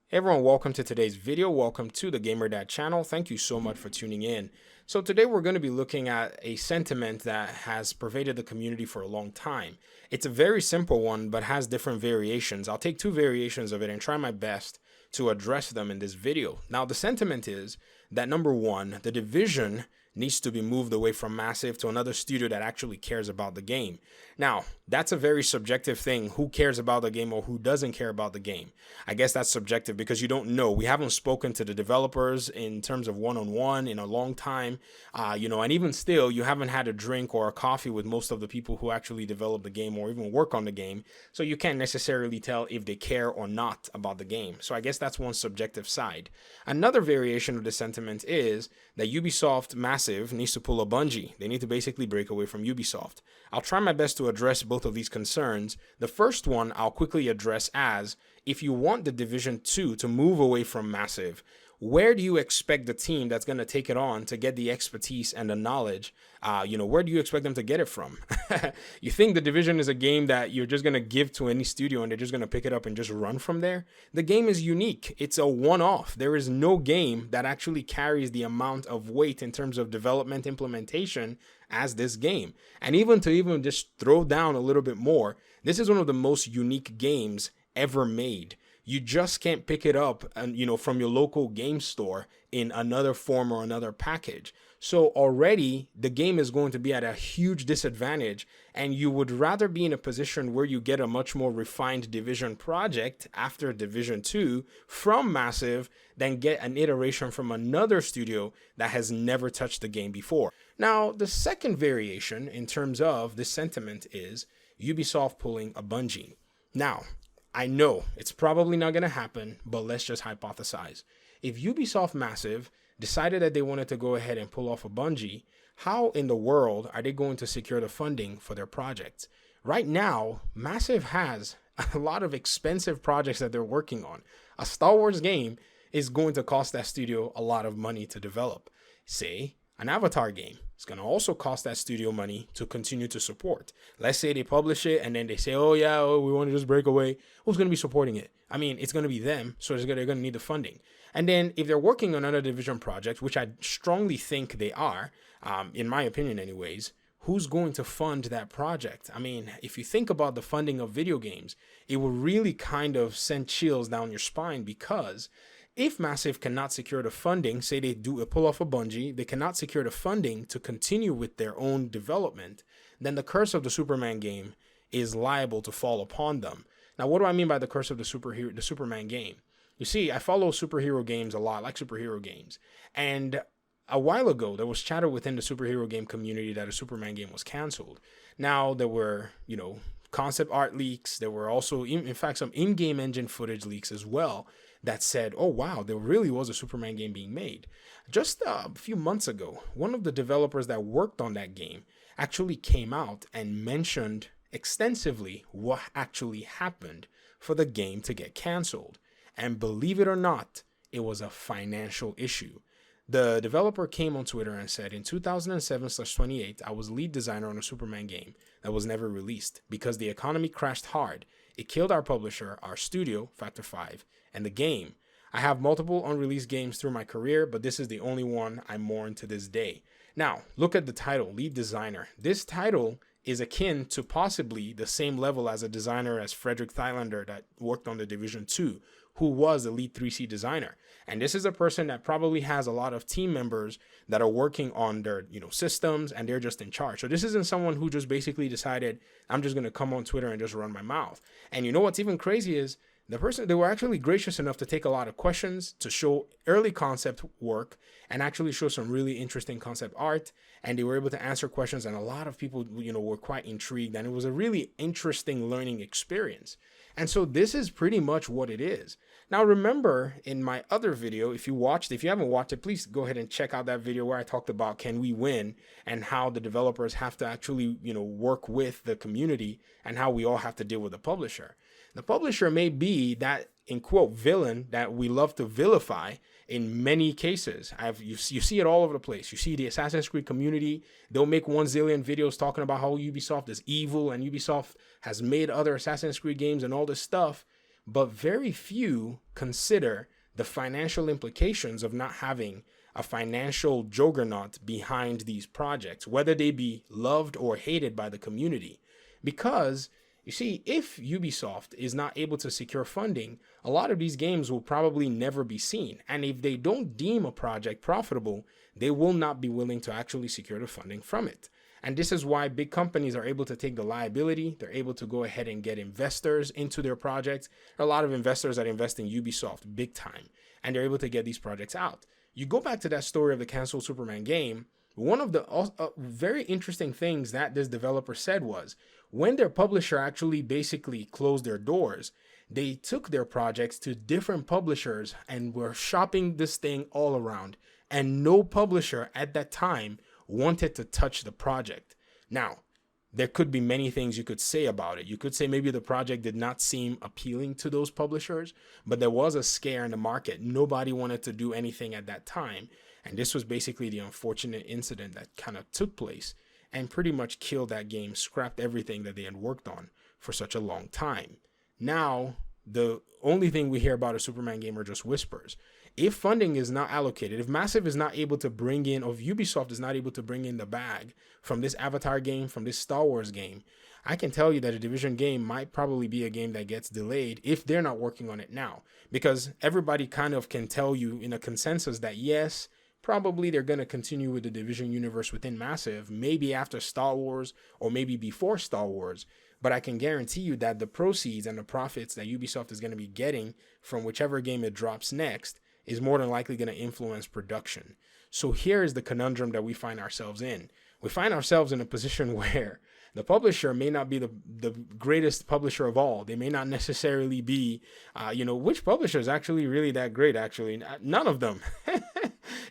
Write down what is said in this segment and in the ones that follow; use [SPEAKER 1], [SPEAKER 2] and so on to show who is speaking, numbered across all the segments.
[SPEAKER 1] Hey everyone, welcome to today's video. Welcome to the GamerDad channel. Thank you so much for tuning in. So today we're going to be looking at a sentiment that has pervaded the community for a long time. It's a very simple one, but has different variations. I'll take two variations of it and try my best to address them in this video. Now, the sentiment is that number one, the division needs to be moved away from Massive to another studio that actually cares about the game. Now, that's a very subjective thing. Who cares about the game or who doesn't care about the game? I guess that's subjective because you don't know. We haven't spoken to the developers in terms of one-on-one in a long time, and even still, you haven't had a drink or a coffee with most of the people who actually develop the game or even work on the game. So you can't necessarily tell if they care or not about the game. So I guess that's one subjective side. Another variation of the sentiment is that Ubisoft Massive needs to pull a Bungie. They need to basically break away from Ubisoft. I'll try my best to address both of these concerns. The first one I'll quickly address as, if you want the Division 2 to move away from Massive, where do you expect the team that's going to take it on to get the expertise and the knowledge? Where do you expect them to get it from? You think the Division is a game that you're just going to give to any studio and they're just going to pick it up and just run from there? The game is unique. It's a one-off. There is no game that actually carries the amount of weight in terms of development implementation as this game. And even just throw down a little bit more, this is one of the most unique games ever made. You just can't pick it up and from your local game store in another form or another package. So already the game is going to be at a huge disadvantage, and you would rather be in a position where you get a much more refined Division project after Division 2 from Massive than get an iteration from another studio that has never touched the game before. Now, the second variation in terms of this sentiment is Ubisoft pulling a Bungie. Now, I know it's probably not going to happen, but let's just hypothesize. If Ubisoft Massive decided that they wanted to go ahead and pull off a Bungie, how in the world are they going to secure the funding for their projects? Right now, Massive has a lot of expensive projects that they're working on. A Star Wars game is going to cost that studio a lot of money to develop. Say, an Avatar game. It's going to also cost that studio money to continue to support. Let's say they publish it and then they say, we want to just break away. Who's going to be supporting it? I mean, it's going to be them, so they're going to need the funding. And then if they're working on another Division project, which I strongly think they are, in my opinion anyways, who's going to fund that project? I mean, if you think about the funding of video games, it will really kind of send chills down your spine, because if Massive cannot secure the funding, say they do a pull off a Bungie, they cannot secure the funding to continue with their own development, then the curse of the Superman game is liable to fall upon them. Now, what do I mean by the curse of the Superman game? You see, I follow superhero games a lot, like superhero games. And a while ago, there was chatter within the superhero game community that a Superman game was canceled. Now, there were, concept art leaks. There were also, in fact, some in-game engine footage leaks as well that said, oh, wow, there really was a Superman game being made. Just a few months ago, one of the developers that worked on that game actually came out and mentioned extensively what actually happened for the game to get canceled. And believe it or not, it was a financial issue. The developer came on Twitter and said, in 2007/28, I was lead designer on a Superman game that was never released because the economy crashed hard. It killed our publisher, our studio, Factor 5, and the game. I have multiple unreleased games through my career, but this is the only one I mourn to this day. Now, look at the title, lead designer. This title is akin to possibly the same level as a designer as Frederick Thylander that worked on the Division 2, who was a lead 3C designer. And this is a person that probably has a lot of team members that are working on their, systems, and they're just in charge. So this isn't someone who just basically decided, I'm just going to come on Twitter and just run my mouth. And you know what's even crazy is they were actually gracious enough to take a lot of questions, to show early concept work and actually show some really interesting concept art. And they were able to answer questions, and a lot of people, were quite intrigued, and it was a really interesting learning experience. And so this is pretty much what it is. Now, remember in my other video, if you haven't watched it, please go ahead and check out that video where I talked about Can We Win, and how the developers have to actually, work with the community, and how we all have to deal with the publisher. The publisher may be that, in quote, villain that we love to vilify in many cases. You see it all over the place. You see the Assassin's Creed community. They'll make 1 zillion videos talking about how Ubisoft is evil and Ubisoft has made other Assassin's Creed games and all this stuff. but very few consider the financial implications of not having a financial juggernaut behind these projects, whether they be loved or hated by the community. Because you see, if Ubisoft is not able to secure funding, a lot of these games will probably never be seen. And if they don't deem a project profitable, they will not be willing to actually secure the funding from it. And this is why big companies are able to take the liability. They're able to go ahead and get investors into their projects. There are a lot of investors that invest in Ubisoft big time, and they're able to get these projects out. You go back to that story of the canceled Superman game. One of the very interesting things that this developer said was when their publisher actually basically closed their doors, they took their projects to different publishers and were shopping this thing all around. And no publisher at that time wanted to touch the project. Now, there could be many things you could say about it. You could say maybe the project did not seem appealing to those publishers, but there was a scare in the market. Nobody wanted to do anything at that time. And this was basically the unfortunate incident that kind of took place and pretty much killed that game, scrapped everything that they had worked on for such a long time. Now, the only thing we hear about a Superman game are just whispers. If funding is not allocated, if Massive is not able to bring in, or if Ubisoft is not able to bring in the bag from this Avatar game, from this Star Wars game, I can tell you that a Division game might probably be a game that gets delayed if they're not working on it now. Because everybody kind of can tell you in a consensus that yes, probably they're going to continue with the Division universe within Massive, maybe after Star Wars or maybe before Star Wars. But I can guarantee you that the proceeds and the profits that Ubisoft is going to be getting from whichever game it drops next is more than likely going to influence production. So here is the conundrum that we find ourselves in. We find ourselves in a position where the publisher may not be the greatest publisher of all. They may not necessarily be, which publisher is actually really that great, actually? None of them.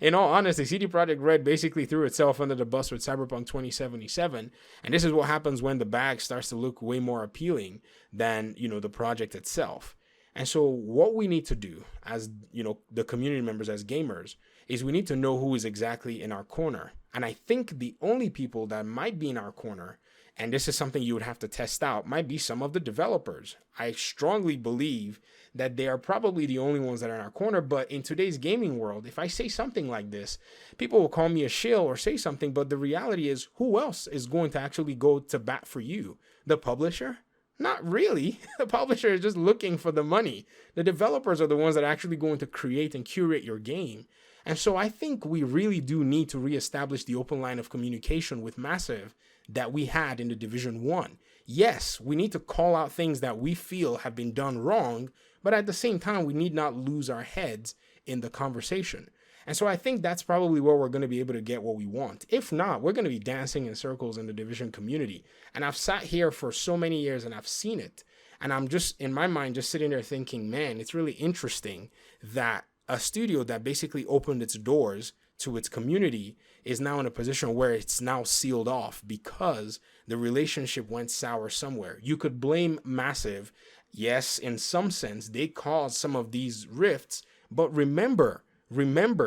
[SPEAKER 1] In all honesty, CD Projekt Red basically threw itself under the bus with Cyberpunk 2077. And this is what happens when the bag starts to look way more appealing than, the project itself. And so what we need to do as, the community members, as gamers, is we need to know who is exactly in our corner. And I think the only people that might be in our corner, and this is something you would have to test out, might be some of the developers. I strongly believe that they are probably the only ones that are in our corner. But in today's gaming world, if I say something like this, people will call me a shill or say something. But the reality is, who else is going to actually go to bat for you? The publisher? Not really. The publisher is just looking for the money. The developers are the ones that are actually going to create and curate your game. And so I think we really do need to reestablish the open line of communication with Massive that we had in the Division 1. Yes, we need to call out things that we feel have been done wrong, but at the same time, we need not lose our heads in the conversation. And so I think that's probably where we're going to be able to get what we want. If not, we're going to be dancing in circles in the Division community. And I've sat here for so many years and I've seen it. And I'm just, in my mind, just sitting there thinking, man, it's really interesting that a studio that basically opened its doors to its community is now in a position where it's now sealed off because the relationship went sour somewhere. You could blame Massive. Yes, in some sense, they caused some of these rifts. But remember,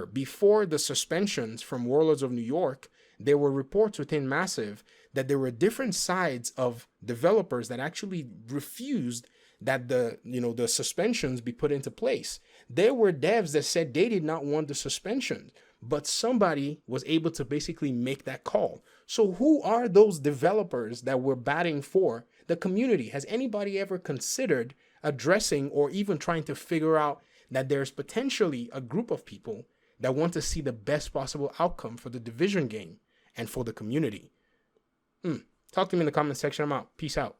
[SPEAKER 1] before the suspensions from Warlords of New York, there were reports within Massive that there were different sides of developers that actually refused that the suspensions be put into place. There were devs that said they did not want the suspension, but somebody was able to basically make that call. So who are those developers that were batting for the community? Has anybody ever considered addressing or even trying to figure out that there's potentially a group of people that want to see the best possible outcome for the Division game and for the community? Talk to me in the comment section. I'm out. Peace out.